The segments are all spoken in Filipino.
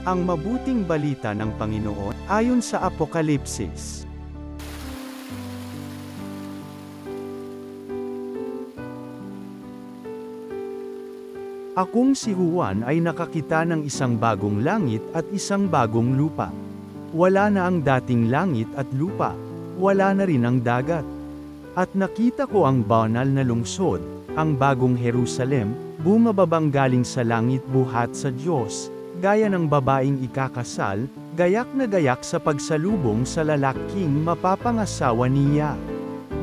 Ang mabuting balita ng Panginoon, ayon sa Apokalipsis. Akong si Juan ay nakakita ng isang bagong langit at isang bagong lupa. Wala na ang dating langit at lupa, wala na rin ang dagat. At nakita ko ang banal na lungsod, ang bagong Jerusalem, bumababang galing sa langit buhat sa Diyos, gaya ng babaeng ikakasal, gayak na gayak sa pagsalubong sa lalaking mapapangasawa niya.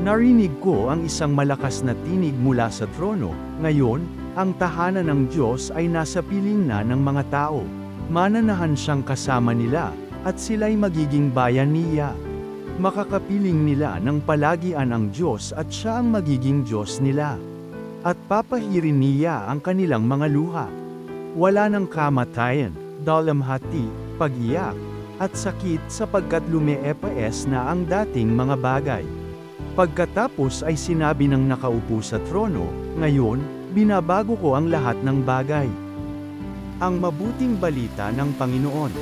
Narinig ko ang isang malakas na tinig mula sa trono, ngayon, ang tahanan ng Diyos ay nasa piling na ng mga tao. Mananahan siyang kasama nila, at sila'y magiging bayan niya. Makakapiling nila ng palagian ang Diyos at siya ang magiging Diyos nila. At papahirin niya ang kanilang mga luha. Wala nang kamatayan, dalamhati, pag-iyak, at sakit sapagkat lumeepaes na ang dating mga bagay. Pagkatapos ay sinabi ng nakaupo sa trono, ngayon, binabago ko ang lahat ng bagay. Ang mabuting balita ng Panginoon.